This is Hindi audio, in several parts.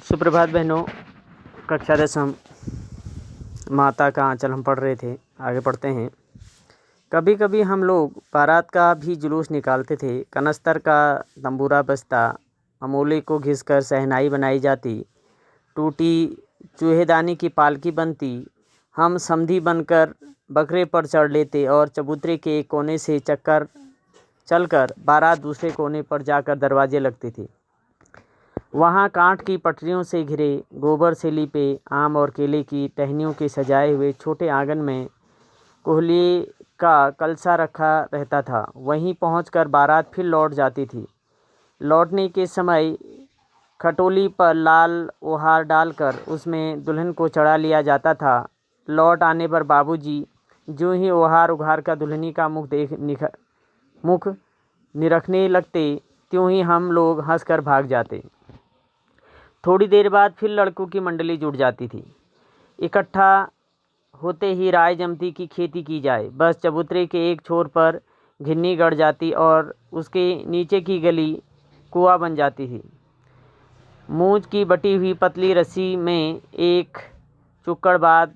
सुप्रभात बहनों। कक्षा 10 माता का आंचल हम पढ़ रहे थे। आगे पढ़ते हैं। कभी कभी हम लोग बारात का भी जुलूस निकालते थे। कनस्तर का तंबूरा बजता, अमोले को घिसकर शहनाई बनाई जाती, टूटी चूहेदानी की पालकी बनती। हम समधी बनकर बकरे पर चढ़ लेते और चबूतरे के एक कोने से चक्कर चलकर बारात दूसरे कोने पर जाकर दरवाजे लगती थी। वहाँ कांठ की पटरियों से घिरे, गोबर से लिपे, आम और केले की टहनियों के सजाए हुए छोटे आंगन में कोहली का कलसा रखा रहता था। वहीं पहुंचकर बारात फिर लौट जाती थी। लौटने के समय खटोली पर लाल ओहार डालकर उसमें दुल्हन को चढ़ा लिया जाता था। लौट आने पर बाबूजी जो ही ओहार उघार कर दुल्हनी का मुख निरखने लगते, त्यों ही हम लोग हंसकर भाग जाते। थोड़ी देर बाद फिर लड़कों की मंडली जुट जाती थी। इकट्ठा होते ही राय जमती की खेती की जाए। बस चबूतरे के एक छोर पर घिन्नी गड़ जाती और उसके नीचे की गली कुआं बन जाती थी। मूंज की बटी हुई पतली रस्सी में एक चुक्कड़ बाद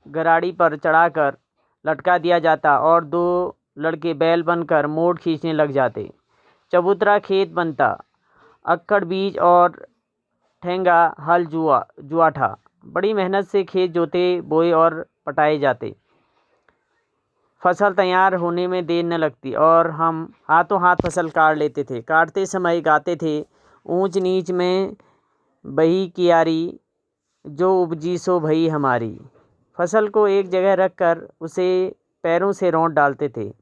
गराड़ी पर चढ़ाकर लटका दिया जाता और दो लड़के बैल बनकर मोड़ खींचने लग जाते। चबूतरा खेत बनता। अक्कड़ बीज और ठेंगा हल जुआठा। बड़ी मेहनत से खेत जोते, बोए और पटाए जाते। फसल तैयार होने में देर न लगती और हम हाथों हाथ फसल काट लेते थे। काटते समय गाते थे, ऊंच नीच में बही कियारी, जो उपजी सो भई हमारी। फसल को एक जगह रखकर उसे पैरों से रौंद डालते थे।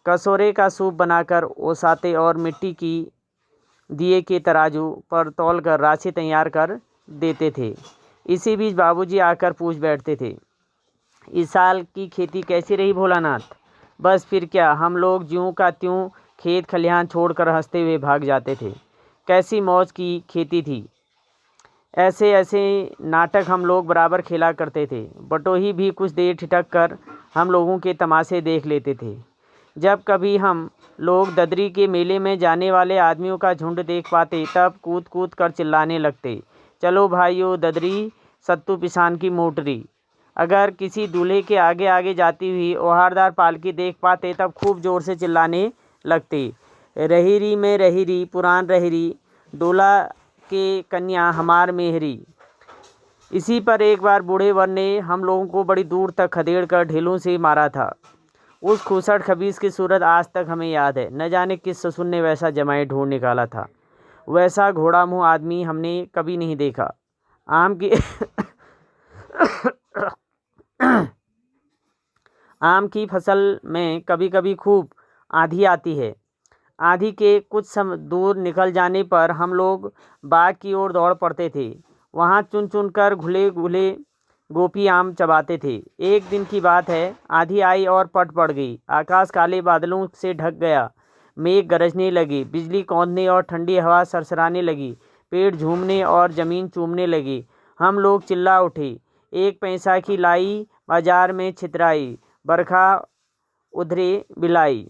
कसोरे का सूप बनाकर ओसाते और मिट्टी की दिए के तराजू पर तौलकर राशि तैयार कर देते थे। इसी बीच बाबूजी आकर पूछ बैठते थे, इस साल की खेती कैसी रही भोलानाथ? बस फिर क्या, हम लोग ज्यों का त्यों खेत खलिहान छोड़कर हंसते हुए भाग जाते थे। कैसी मौज की खेती थी। ऐसे ऐसे नाटक हम लोग बराबर खेला करते थे। बटोही भी कुछ देर ठिठक कर हम लोगों के तमाशे देख लेते थे। जब कभी हम लोग ददरी के मेले में जाने वाले आदमियों का झुंड देख पाते, तब कूद कूद कर चिल्लाने लगते, चलो भाइयों ददरी, सत्तू पिसान की मोटरी। अगर किसी दूल्हे के आगे आगे जाती हुई ओहारदार पालकी देख पाते, तब खूब जोर से चिल्लाने लगते, रहीरी में रहीरी, पुरान रहीरी, डोला के कन्या हमार मेहरी। इसी पर एक बार बूढ़े वर ने हम लोगों को बड़ी दूर तक खदेड़ कर ढेलों से मारा था। उस खूसट खबीस की सूरत आज तक हमें याद है। न जाने किस ससुर ने वैसा जमाई ढूंढ निकाला था। वैसा घोड़ा मुँह आदमी हमने कभी नहीं देखा। आम की फसल में कभी कभी खूब आंधी आती है। आंधी के कुछ दूर निकल जाने पर हम लोग बाग की ओर दौड़ पड़ते थे। वहाँ चुन चुन कर घुले घुले गोपी आम चबाते थे। एक दिन की बात है, आंधी आई और पट पड़ गई। आकाश काले बादलों से ढक गया। मेघ गरजने लगे, बिजली कौंधने और ठंडी हवा सरसराने लगी। पेड़ झूमने और ज़मीन चूमने लगी। हम लोग चिल्ला उठे, एक पैसा की लाई, बाजार में छितराई, बरखा उधरे बिलाई।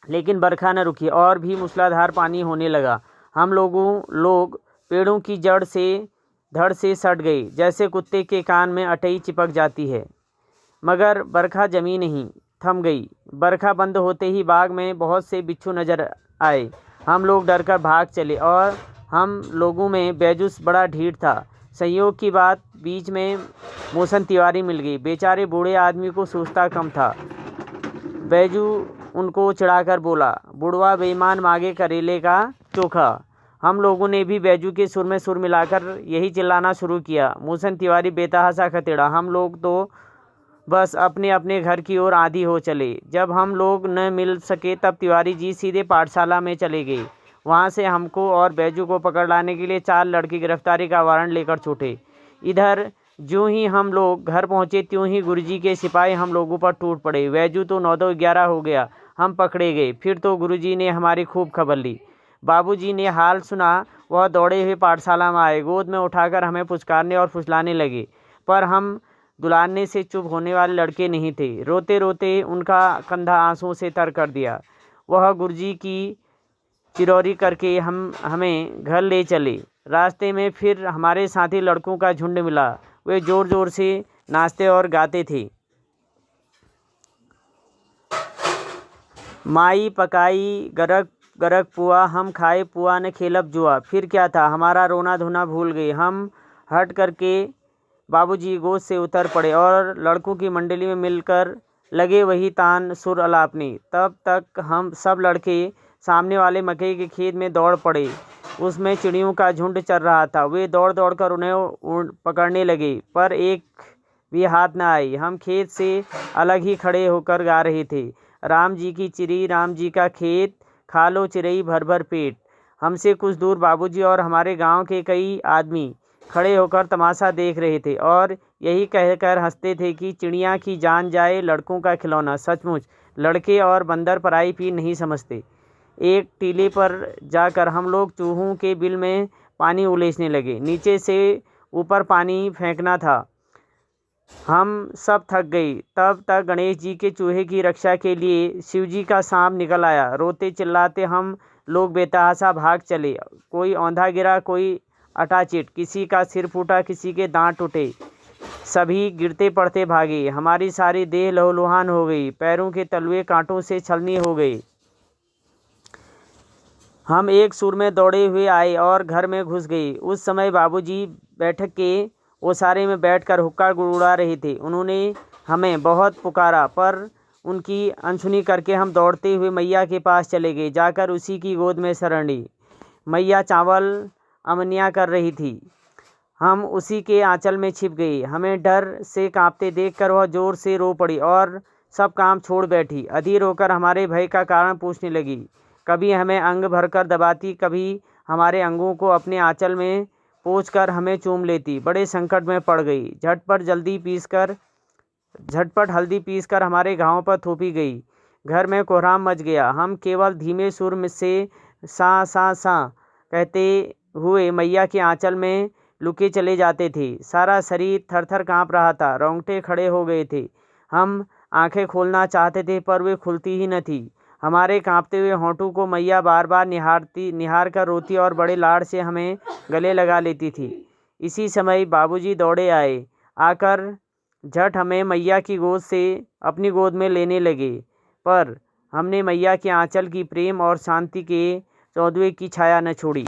लेकिन बरखा न रुकी और भी मूसलाधार पानी होने लगा। हम लोग पेड़ों की जड़ से धड़ से सट गए, जैसे कुत्ते के कान में अटई चिपक जाती है। मगर बरखा जमी नहीं, थम गई। बरखा बंद होते ही बाग में बहुत से बिच्छू नजर आए। हम लोग डरकर भाग चले और हम लोगों में बैजूस बड़ा ढीठ था। संयोग की बात, बीच में मोहसन तिवारी मिल गई। बेचारे बूढ़े आदमी को सूझता कम था। बैजू उनको चिढ़ाकर बोला, बुढ़वा बेईमान, मांगे करेले का चोखा। हम लोगों ने भी बैजू के सुर में सुर मिलाकर यही चिल्लाना शुरू किया। मोहसन तिवारी बेतहासा खतेड़ा। हम लोग तो बस अपने अपने घर की ओर आधी हो चले। जब हम लोग न मिल सके, तब तिवारी जी सीधे पाठशाला में चले गए। वहाँ से हमको और बैजू को पकड़ लाने के लिए 4 लड़के गिरफ्तारी का वारंट लेकर छूटे। इधर ज्यों ही हम लोग घर पहुँचे, त्यों ही गुरुजी के सिपाही हम लोगों पर टूट पड़े। बैजू तो 9-11 हो गया। हम पकड़े गए। फिर तो गुरुजी ने हमारी खूब खबर ली। बाबूजी ने हाल सुना, वह दौड़े हुए पाठशाला में आए। गोद में उठाकर हमें पुचकारने और फुसलाने लगे, पर हम दुलारने से चुप होने वाले लड़के नहीं थे। रोते रोते उनका कंधा आंसुओं से तर कर दिया। वह गुरुजी की चिरौरी करके हमें घर ले चले। रास्ते में फिर हमारे साथी लड़कों का झुंड मिला। वे ज़ोर ज़ोर से नाचते और गाते थे। माई पकाई गरक गरक पुआ, हम खाए पुआ ने खेलब जुआ। फिर क्या था, हमारा रोना धोना भूल गए। हम हट करके बाबूजी गोद से उतर पड़े और लड़कों की मंडली में मिलकर लगे वही तान सुर अलापने। तब तक हम सब लड़के सामने वाले मकई के खेत में दौड़ पड़े। उसमें चिड़ियों का झुंड चल रहा था। वे दौड़ दौड़ कर उन्हें पकड़ने लगे, पर एक भी हाथ न आई। हम खेत से अलग ही खड़े होकर गा रहे थे, राम जी की चिड़ी, राम जी का खेत, खा लो चिरई भर भर पेट। हमसे कुछ दूर बाबूजी और हमारे गांव के कई आदमी खड़े होकर तमाशा देख रहे थे और यही कहकर हंसते थे कि चिड़िया की जान जाए लड़कों का खिलौना। सचमुच लड़के और बंदर पराई पीर नहीं समझते। एक टीले पर जाकर हम लोग चूहों के बिल में पानी उलेचने लगे। नीचे से ऊपर पानी फेंकना था। हम सब थक गई। तब तक गणेश जी के चूहे की रक्षा के लिए शिव जी का सांप निकल आया। रोते चिल्लाते हम लोग बेतहाशा भाग चले। कोई औंधा गिरा, कोई अटाचिट, किसी का सिर फूटा, किसी के दांत टूटे। सभी गिरते पड़ते भागे। हमारी सारी देह लहूलुहान हो गई, पैरों के तलुए कांटों से छलनी हो गए। हम एक सुर में दौड़े हुए आए और घर में घुस गए। उस समय बाबूजी बैठक के ओसारे में बैठकर हुक्का गुड़गुड़ा रहे थे। उन्होंने हमें बहुत पुकारा, पर उनकी अनसुनी करके हम दौड़ते हुए मैया के पास चले गए। जाकर उसी की गोद में शरण ली। मैया चावल अमनिया कर रही थी। हम उसी के आंचल में छिप गए। हमें डर से कांपते देखकर वह जोर से रो पड़ी और सब काम छोड़ बैठी। अधीर होकर हमारे भय का कारण पूछने लगी। कभी हमें अंग भरकर दबाती, कभी हमारे अंगों को अपने आंचल में पोंछकर हमें चूम लेती। बड़े संकट में पड़ गई। झटपट हल्दी पीसकर हमारे घावों पर थोपी गई। घर में कोहराम मच गया। हम केवल धीमे सुर में से सा सा सा कहते हुए मैया के आंचल में लुके चले जाते थे। सारा शरीर थर थर काँप रहा था, रोंगटे खड़े हो गए थे। हम आंखें खोलना चाहते थे, पर वे खुलती ही न थी। हमारे कांपते हुए होंठों को मैया बार बार निहार कर रोती और बड़े लाड़ से हमें गले लगा लेती थी। इसी समय बाबूजी दौड़े आए। आकर झट हमें मैया की गोद से अपनी गोद में लेने लगे, पर हमने मैया के आंचल की प्रेम और शांति के चौदवे की छाया न छोड़ी।